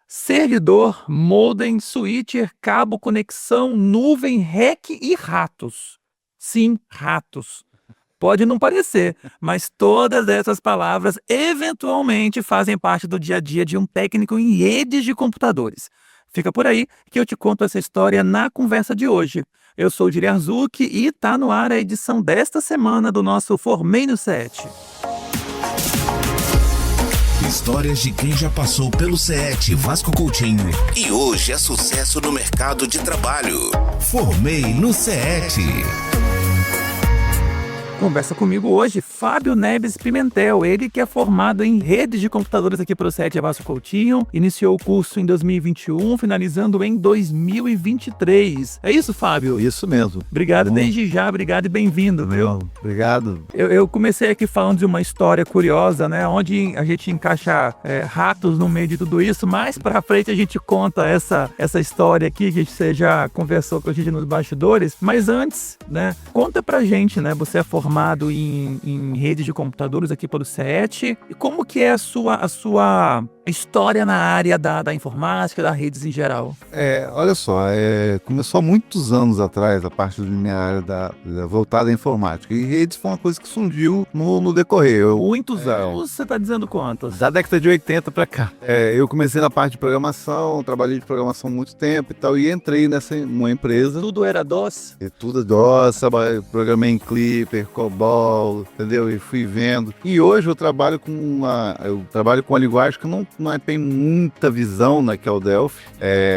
servidor, modem, switcher, cabo, conexão, nuvem, REC e ratos. Sim, ratos. Pode não parecer, mas todas essas palavras eventualmente fazem parte do dia a dia de um técnico em redes de computadores. Fica por aí que eu te conto essa história na conversa de hoje. Eu sou o Diri Arzuki e tá no ar a edição desta semana do nosso Formei no CET. Histórias de quem já passou pelo CET Vasco Coutinho e hoje é sucesso no mercado de trabalho. Formei no CET. Conversa comigo hoje Fábio Neves Pimentel, ele que é formado em redes de computadores aqui pelo CET Vasco Coutinho, iniciou o curso em 2021, finalizando em 2023. É isso, Fábio? Isso mesmo. Obrigado desde já, obrigado e bem-vindo, viu? Obrigado. Eu comecei aqui falando de uma história curiosa, né? Onde a gente encaixa ratos no meio de tudo isso. Mais pra frente a gente conta essa história aqui que você já conversou com a gente nos bastidores. Mas antes, né? Conta pra gente, né? Você é formado em redes de computadores aqui pelo CET. E como que é a sua história na área da informática, das redes em geral? Olha só, começou há muitos anos atrás a parte da minha área voltada à informática. E redes foi uma coisa que surgiu no decorrer. Muitos anos? Você está dizendo quantos? Da década de 80 para cá. Eu comecei na parte de programação, trabalhei de programação há muito tempo e tal, e entrei numa empresa. Tudo era DOS? Tudo DOS, programei em Clipper, COBOL, entendeu? E fui vendo. E hoje eu trabalho com uma linguagem que não tem muita visão, né, que é o Delphi.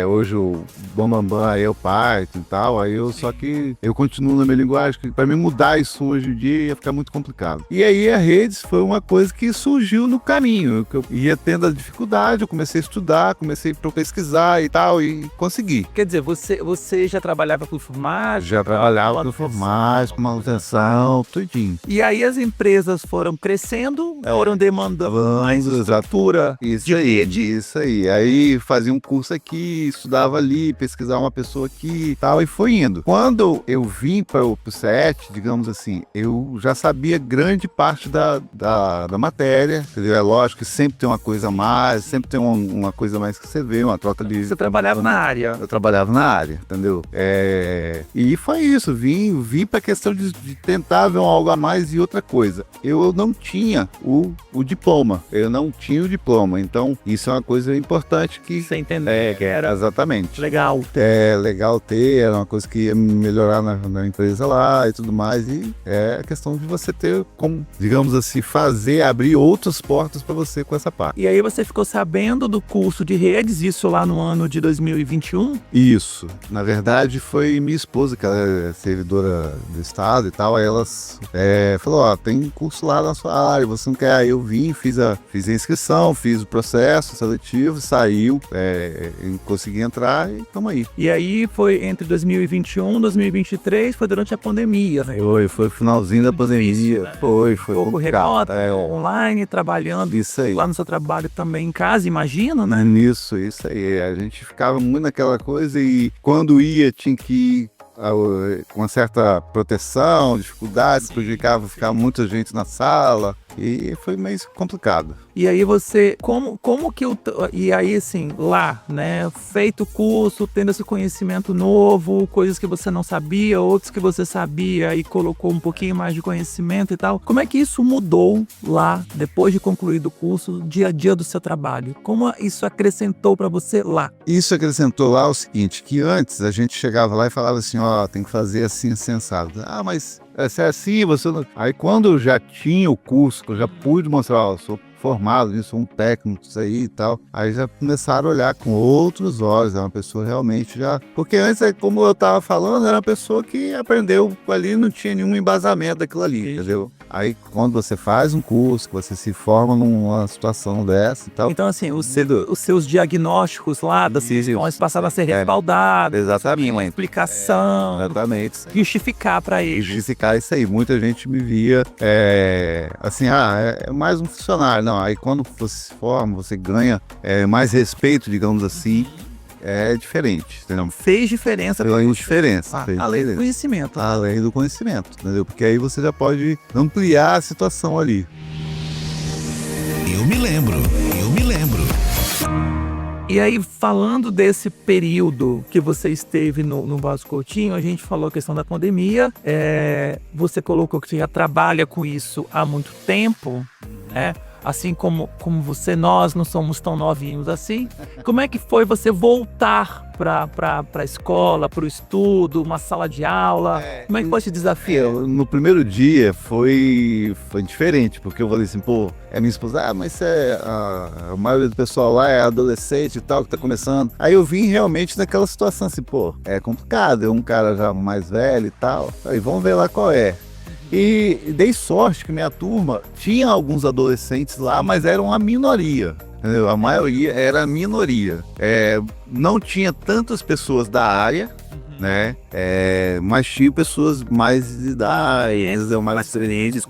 Hoje o Bambambam aí é o Python e tal, só que eu continuo na minha linguagem, que para mim mudar isso hoje em dia ia ficar muito complicado. E aí a redes foi uma coisa que surgiu no caminho, que eu ia tendo a dificuldade, eu comecei a estudar, comecei a pesquisar e tal, e consegui. Quer dizer, você já trabalhava com informática? Já trabalhava com informática, manutenção, tudinho. E aí as empresas foram crescendo, foram demandando mais estrutura. Isso aí. Aí fazia um curso aqui, estudava ali, pesquisava uma pessoa aqui e tal, e foi indo. Quando eu vim para o CET, digamos assim, eu já sabia grande parte da matéria, entendeu? É lógico que sempre tem uma coisa a mais, sempre tem uma coisa a mais que você vê, uma troca de... Você trabalhava na área? Eu trabalhava na área, entendeu? E foi isso, vim para a questão de tentar ver algo a mais e outra coisa. Eu não tinha o diploma, então isso é uma coisa importante que... Você entender que era... Exatamente. Legal. Legal ter, era uma coisa que ia melhorar na empresa lá e tudo mais, e é a questão de você ter como, digamos assim, abrir outras portas para você com essa parte. E aí você ficou sabendo do curso de redes, isso lá no ano de 2021? Isso. Na verdade, foi minha esposa, que ela é servidora do estado e tal, aí elas falou, tem curso lá na sua área, você não quer? Aí eu vim, fiz a inscrição, fiz o processo seletivo, saiu, consegui entrar e tamo aí. E aí foi entre 2021 e 2023, foi durante a pandemia, né? Foi o finalzinho da pandemia, né? Foi pouco remoto, online, trabalhando. Isso aí. Lá no seu trabalho também em casa, imagina, né? Isso aí. A gente ficava muito naquela coisa e quando ia, tinha que ir com uma certa proteção, dificuldade, prejudicava ficar muita gente na sala e foi meio complicado. E aí você, como que e aí assim, lá, né, feito o curso, tendo esse conhecimento novo, coisas que você não sabia, outros que você sabia e colocou um pouquinho mais de conhecimento e tal, como é que isso mudou lá, depois de concluído o curso, dia a dia do seu trabalho? Como isso acrescentou para você lá? Isso acrescentou lá o seguinte, que antes a gente chegava lá e falava assim, tem que fazer assim, sensado. Mas se é assim, você não... Aí quando eu já tinha o curso, que eu já pude mostrar, eu sou formado nisso, sou um técnico, isso aí e tal, aí já começaram a olhar com outros olhos, é uma pessoa realmente já... Porque antes, como eu tava falando, era uma pessoa que aprendeu ali, não tinha nenhum embasamento daquilo ali, entendeu? Aí quando você faz um curso, que você se forma numa situação dessa e tal... Então assim, os seus diagnósticos lá das decisões passaram a ser respaldados, exatamente, uma explicação, exatamente, justificar para eles. Justificar isso aí, muita gente me via assim, é mais um funcionário. Não, aí quando você se forma, você ganha mais respeito, digamos assim, é diferente, entendeu? Fez diferença. Fez diferença. Além do conhecimento. Além do conhecimento, entendeu? Porque aí você já pode ampliar a situação ali. Eu me lembro. E aí, falando desse período que você esteve no Vasco Coutinho, a gente falou a questão da pandemia, você colocou que você já trabalha com isso há muito tempo, né? Assim como nós não somos tão novinhos assim. Como é que foi você voltar para a escola, para o estudo, uma sala de aula? Como é que foi esse desafio? No primeiro dia foi diferente, porque eu falei assim, pô, minha esposa, mas a maioria do pessoal lá é adolescente e tal, que tá começando. Aí eu vim realmente naquela situação assim, pô, é complicado, é um cara já mais velho e tal, aí vamos ver lá qual é. E dei sorte que minha turma tinha alguns adolescentes lá, mas eram a minoria. Entendeu? A maioria era a minoria. Não tinha tantas pessoas da área, né? Mas tinha pessoas mais de idade, mais experientes,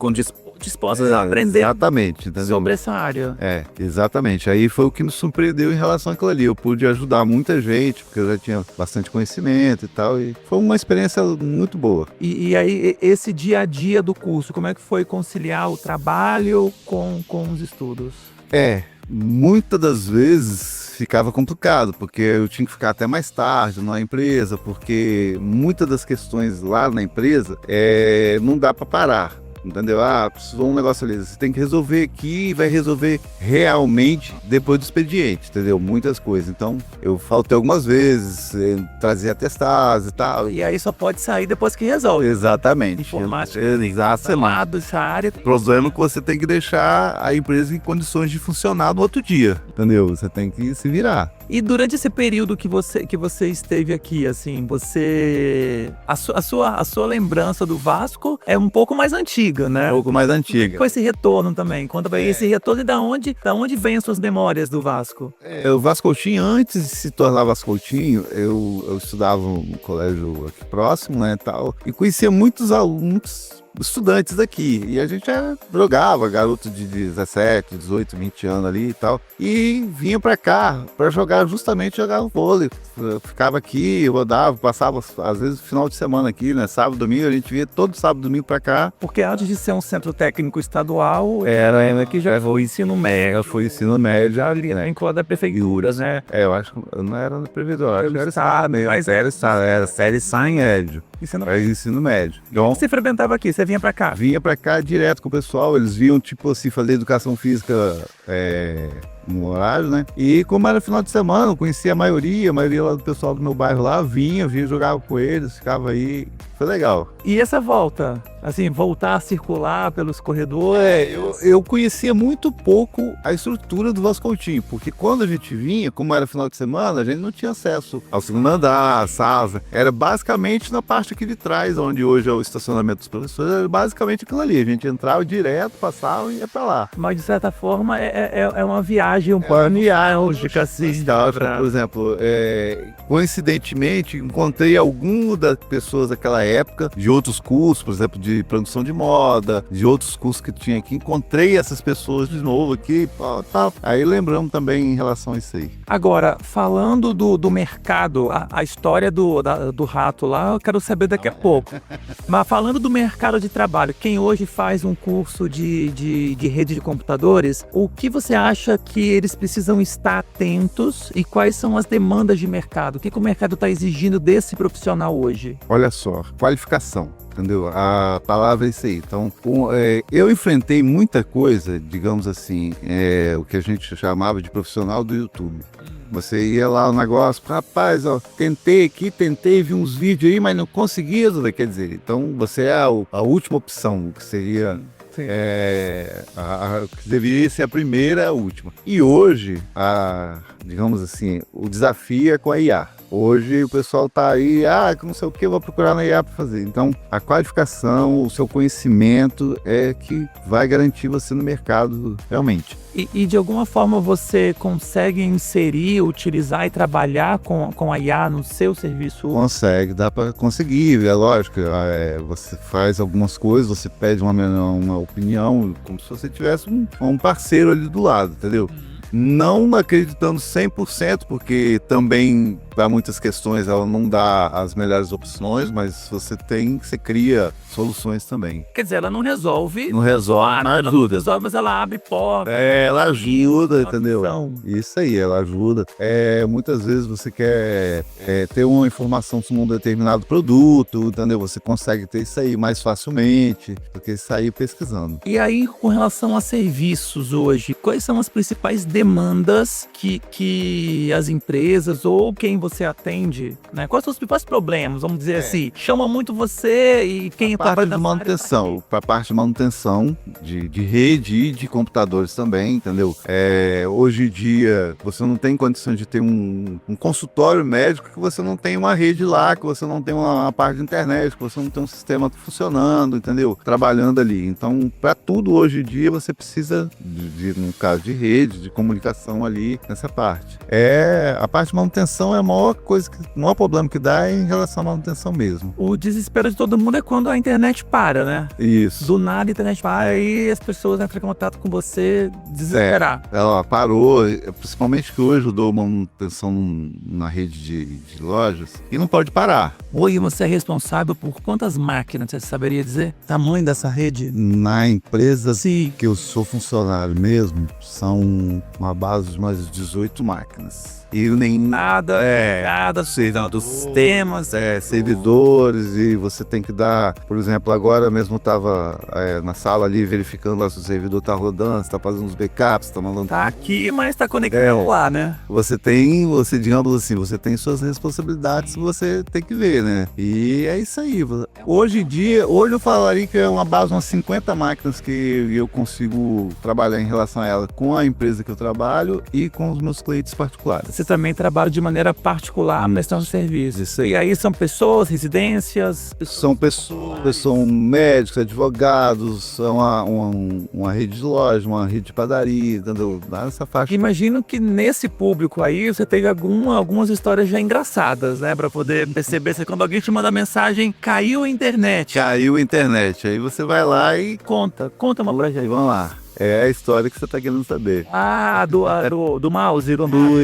dispostas a aprender. Exatamente, entendeu? Sobre essa área. Exatamente. Aí foi o que me surpreendeu em relação àquilo ali. Eu pude ajudar muita gente, porque eu já tinha bastante conhecimento e tal. E foi uma experiência muito boa. E aí, esse dia a dia do curso, como é que foi conciliar o trabalho com os estudos? Muitas das vezes ficava complicado, porque eu tinha que ficar até mais tarde na empresa, porque muitas das questões lá na empresa não dá para parar. Entendeu? Precisou um negócio ali, você tem que resolver aqui e vai resolver realmente depois do expediente, entendeu? Muitas coisas. Então, eu faltei algumas vezes, trazia atestados e tal. E aí só pode sair depois que resolve. Exatamente. Informática. Exatamente. Essa área. O problema é que você tem que deixar a empresa em condições de funcionar no outro dia, entendeu? Você tem que se virar. E durante esse período que você esteve aqui, assim, a sua lembrança do Vasco é um pouco mais antiga, né? Um pouco mais antiga. Com esse retorno também. Conta pra esse retorno e da onde vem as suas memórias do Vasco? O Vasco Coutinho, antes de se tornar Vasco Coutinho, eu estudava no colégio aqui próximo, né, tal, e conhecia muitos alunos, estudantes daqui, e a gente jogava, garoto de 17, 18, 20 anos ali e tal, e vinha pra cá pra justamente jogar vôlei. Eu ficava aqui, rodava, passava às vezes final de semana aqui, né, sábado, domingo, a gente vinha todo sábado, domingo pra cá. Porque antes de ser um centro técnico estadual, era que já foi ensino médio ali, né, em qual da prefeitura, né? Eu acho que não era na prefeitura, acho que era estado, mas era série Sá em médio. Ensino médio. Então, você frequentava aqui, você vinha pra cá? Vinha pra cá direto com o pessoal, eles vinham, tipo assim, fazer educação física no horário, né? E como era final de semana, eu conhecia a maioria lá do pessoal do meu bairro lá, vinha jogava com eles, ficava aí, foi legal. E essa volta? Assim, voltar a circular pelos corredores? Eu conhecia muito pouco a estrutura do Vasco Coutinho, porque quando a gente vinha, como era final de semana, a gente não tinha acesso ao segundo andar, à sala, era basicamente na parte aqui de trás, onde hoje é o estacionamento dos professores, era basicamente aquilo ali, a gente entrava direto, passava e ia pra lá. Mas de certa forma é uma viagem um pouco lógica, assim. Por exemplo, coincidentemente, encontrei algumas das pessoas daquela época, de outros cursos, por exemplo, de produção de moda, de outros cursos que tinha aqui, encontrei essas pessoas de novo aqui, tá. Aí lembramos também em relação a isso aí. Agora, falando do mercado, a história do rato lá, eu quero saber daqui a pouco. Mas falando do mercado de trabalho, quem hoje faz um curso de rede de computadores, o que você acha que eles precisam estar atentos e quais são as demandas de mercado? O que o mercado está exigindo desse profissional hoje? Olha só, qualificação. Entendeu? A palavra é isso aí. Então, eu enfrentei muita coisa, digamos assim, o que a gente chamava de profissional do YouTube. Você ia lá no negócio, rapaz, ó, tentei, vi uns vídeos aí, mas não consegui resolver. Quer dizer, então você é a última opção, que seria... que deveria ser a primeira, a última. E hoje, digamos assim, o desafio é com a IA. Hoje o pessoal tá aí, que não sei o que, eu vou procurar na IA para fazer. Então, a qualificação, o seu conhecimento é que vai garantir você no mercado realmente. E de alguma forma você consegue inserir, utilizar e trabalhar com a IA no seu serviço? Consegue, dá para conseguir, é lógico. Você faz algumas coisas, você pede uma opinião, como se você tivesse um parceiro ali do lado, entendeu? Não acreditando 100%, porque também para muitas questões ela não dá as melhores opções, mas você cria soluções também. Quer dizer, ela não resolve. Não resolve, não ajuda. Resolve, mas ela abre porta. Ela ajuda, entendeu? Opção. Isso aí, ela ajuda. Muitas vezes você quer ter uma informação sobre um determinado produto, entendeu? Você consegue ter isso aí mais facilmente do que sair pesquisando. E aí, com relação a serviços hoje, quais são as principais demandas que as empresas ou quem você atende, né? Quais são os principais problemas, vamos dizer assim? Chama muito você e quem Para parte de manutenção, para parte de manutenção de rede e de computadores também, entendeu? Hoje em dia, você não tem condição de ter um consultório médico que você não tem uma rede lá, que você não tem uma parte de internet, que você não tem um sistema funcionando, entendeu? Trabalhando ali. Então, para tudo hoje em dia, você precisa, no caso de rede, de comunicação ali, nessa parte. A parte de manutenção é a maior coisa, o maior problema que dá é em relação à manutenção mesmo. O desespero de todo mundo é quando a internet para, né? Isso. Do nada a internet para e as pessoas entram em contato com você desesperar. Ela parou, principalmente que hoje eu dou manutenção na rede de lojas e não pode parar. Oi, você é responsável por quantas máquinas, você saberia dizer? Tamanho dessa rede? Na empresa Sim. que eu sou funcionário mesmo, são uma base de mais de 18 máquinas. E nem Nada dos sistemas. servidores, e você tem que dar, por exemplo, agora mesmo eu estava na sala ali verificando lá se o servidor está rodando, se está fazendo os backups, está mandando. Tá aqui, mas tá conectado lá, né? Digamos assim, você tem suas responsabilidades que você tem que ver, né? E é isso aí. Hoje eu falaria que é uma base de umas 50 máquinas que eu consigo trabalhar em relação a ela com a empresa que eu trabalho e com os meus clientes particulares. Você também trabalha de maneira particular na prestação de serviços. Isso aí. E aí são pessoas, residências? São pessoas, são médicos, advogados, uma rede de loja, uma rede de padaria, entendeu? Nessa faixa. Imagino que nesse público aí você tem algumas histórias já engraçadas, né? Pra poder perceber se quando alguém te manda mensagem, caiu a internet. Caiu a internet. Aí você vai lá e Conta uma pra gente. vamos lá. É a história que você tá querendo saber. Do mouse.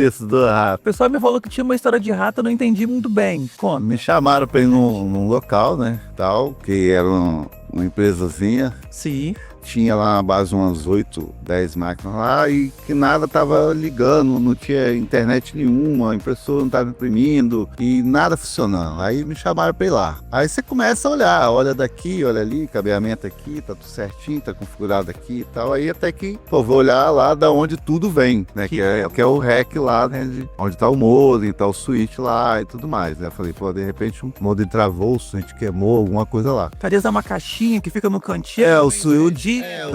Isso, do rato. O pessoal me falou que tinha uma história de rato, eu não entendi muito bem. Conta. Me chamaram pra ir num local, né, tal, que era uma empresazinha. Sim. Tinha lá na base umas 8, 10 máquinas lá e que nada tava ligando, não tinha internet nenhuma, a impressora não tava imprimindo e nada funcionando. Aí me chamaram pra ir lá. Aí você começa a olhar, olha daqui, olha ali, cabeamento aqui, tá tudo certinho, tá configurado aqui e tal. Aí até que, vou olhar lá da onde tudo vem, né, que é o REC lá, né, onde tá o modem, tá o switch lá e tudo mais, né. Eu falei, de repente o modem travou, o switch queimou, alguma coisa lá. Cadê uma caixinha que fica no cantinho? O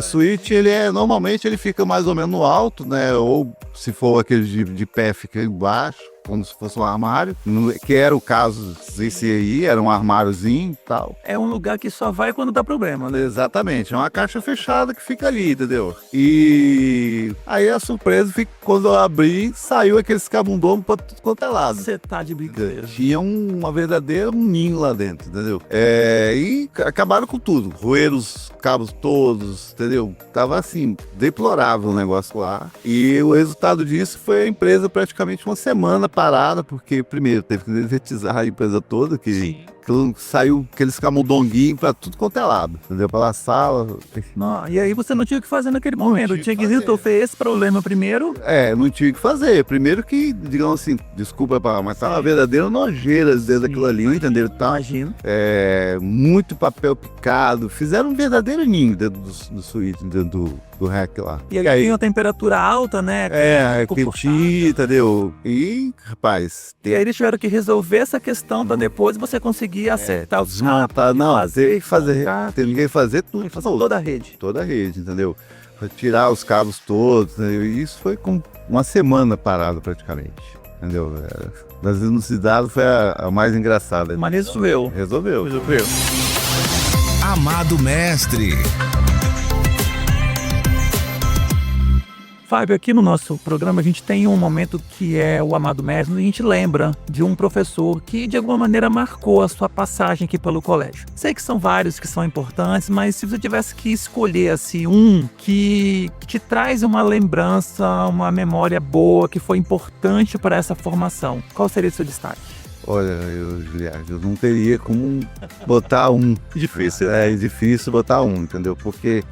switch, normalmente ele fica mais ou menos no alto, né? Ou se for aquele de pé, fica embaixo, como se fosse um armário, que era o caso desse aí, era um armáriozinho e tal. É um lugar que só vai quando dá problema, né? Exatamente, é uma caixa fechada que fica ali, entendeu? E aí a surpresa foi que quando eu abri, saiu aqueles camundongos pra tudo quanto é lado. Você tá de brincadeira. Tinha uma verdadeira ninho lá dentro, entendeu? E acabaram com tudo, roeram os cabos todos, entendeu? Tava assim, deplorável o negócio lá. E o resultado disso foi a empresa praticamente uma semana parada, porque primeiro teve que desertizar a empresa toda, que saiu aqueles camundonguinhos pra tudo quanto é lado, entendeu? Pela sala. Não, e aí você não tinha o que fazer naquele momento, tinha que resolver esse problema primeiro. Não tinha o que fazer. Primeiro que, digamos assim, desculpa, mas tá uma verdadeira nojeira dentro daquilo ali, entendeu? Tá, Imagino. Muito papel picado, fizeram um verdadeiro ninho dentro do suíte, dentro do REC lá. E aí tem uma temperatura alta, né? Quentinho, entendeu? E, rapaz... E aí eles tiveram que resolver essa questão pra depois você conseguir acertar os desmontar, tem que fazer tudo. Toda a rede. Toda a rede, entendeu? Tirar os cabos todos, entendeu? E isso foi com uma semana parado praticamente, entendeu? Das inusidadas foi a mais engraçada. Mas resolveu. Resolveu. Amado mestre. Fábio, aqui no nosso programa a gente tem um momento que é o Amado Mestre, e a gente lembra de um professor que de alguma maneira marcou a sua passagem aqui pelo colégio. Sei que são vários que são importantes, mas se você tivesse que escolher assim, um que te traz uma lembrança, uma memória boa, que foi importante para essa formação, qual seria o seu destaque? Olha, Juliano, eu não teria como botar um. Difícil. É difícil botar um, entendeu? Porque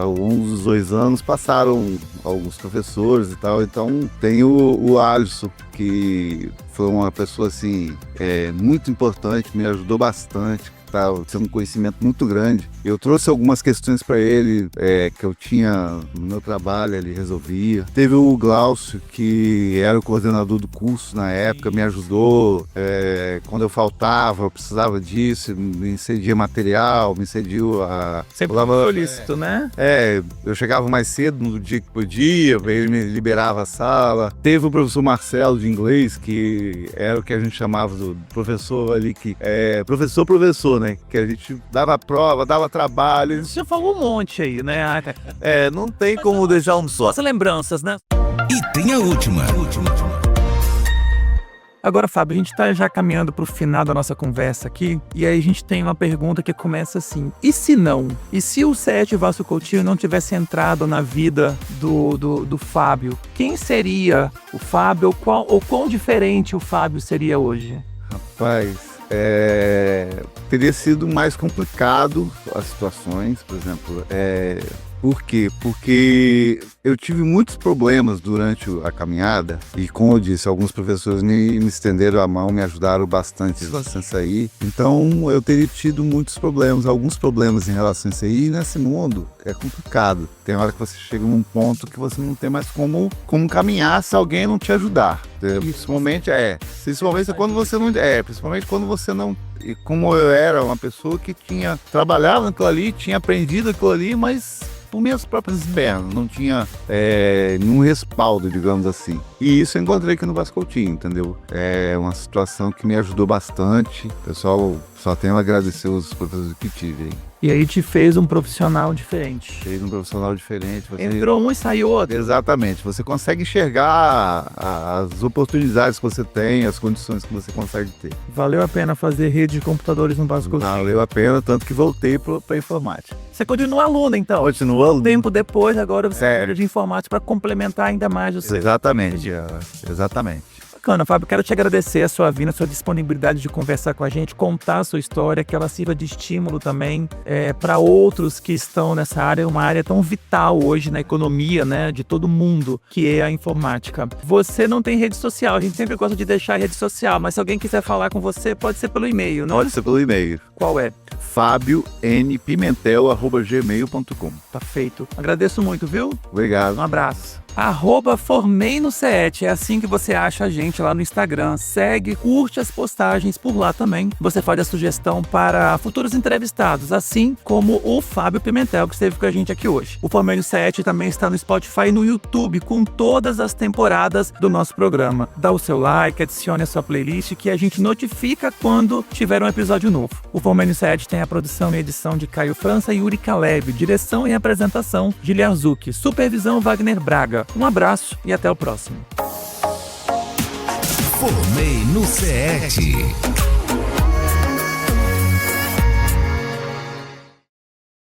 alguns dos 2 anos passaram alguns professores e tal. Então tem o Alisson, que foi uma pessoa assim, muito importante, me ajudou bastante. Tá sendo um conhecimento muito grande. Eu trouxe algumas questões para ele que eu tinha no meu trabalho, ele resolvia. Teve o Glaucio, que era o coordenador do curso na época, me ajudou. Quando eu faltava, eu precisava disso, me cedia material, me cedia a... Sempre solícito, né? Eu chegava mais cedo no dia que podia, ele me liberava a sala. Teve o professor Marcelo de inglês, que era o que a gente chamava do professor ali, que professor, né? Que a gente dava prova, dava trabalho. Você já falou um monte aí, né? Não tem como deixar um só. As lembranças, né? E tem a última. Agora, Fábio, a gente está já caminhando para o final da nossa conversa aqui, e aí a gente tem uma pergunta que começa assim: e se não? E se o CET Vasco Coutinho não tivesse entrado na vida do Fábio, quem seria o Fábio, ou quão diferente o Fábio seria hoje? Rapaz, teria sido mais complicado as situações, por exemplo. Por quê? Porque eu tive muitos problemas durante a caminhada e, como eu disse, alguns professores me estenderam a mão, me ajudaram bastante nisso aí. Então, eu teria tido muitos problemas, alguns problemas em relação a isso aí. E nesse mundo é complicado. Tem hora que você chega num ponto que você não tem mais como caminhar se alguém não te ajudar. Principalmente quando você não... principalmente quando você não... E como eu era uma pessoa que tinha trabalhado naquilo ali, tinha aprendido aquilo ali, mas por minhas próprias pernas, não tinha nenhum respaldo, digamos assim. E isso eu encontrei aqui no Vasco Coutinho, entendeu? É uma situação que me ajudou bastante. Pessoal, só tenho a agradecer os professores que tive aí. E aí te fez um profissional diferente. Fez um profissional diferente. Entrou um e saiu outro. Exatamente. Você consegue enxergar as oportunidades que você tem, as condições que você consegue ter. Valeu a pena fazer rede de computadores no Vasco Coutinho? Valeu a pena, tanto que voltei para informática. Você continua aluno, então? Continua aluno. Tempo depois, agora você é de informática para complementar ainda mais o seu. Exatamente. Exatamente. Bacana, Fábio, quero te agradecer a sua vinda, a sua disponibilidade de conversar com a gente, contar a sua história, que ela sirva de estímulo também para outros que estão nessa área, uma área tão vital hoje na economia, né, de todo mundo, que é a informática. Você não tem rede social, a gente sempre gosta de deixar a rede social, mas se alguém quiser falar com você, pode ser pelo e-mail, não? Pode ser pelo e-mail. Qual é? FabioNPimentel@gmail.com. Tá feito. Agradeço muito, viu? Obrigado. Um abraço. @formei no CET, é assim que você acha a gente lá no Instagram. Segue, curte as postagens por lá também. Você faz a sugestão para futuros entrevistados, assim como o Fábio Pimentel, que esteve com a gente aqui hoje. O Formei no CET também está no Spotify e no YouTube, com todas as temporadas do nosso programa. Dá o seu like, adicione a sua playlist, que a gente notifica quando tiver um episódio novo. O Formei no CET tem a produção e edição de Caio França e Yuri Caleb, direção e apresentação de Liarzuki, supervisão Wagner Braga. Um abraço e até o próximo. Formei no CET.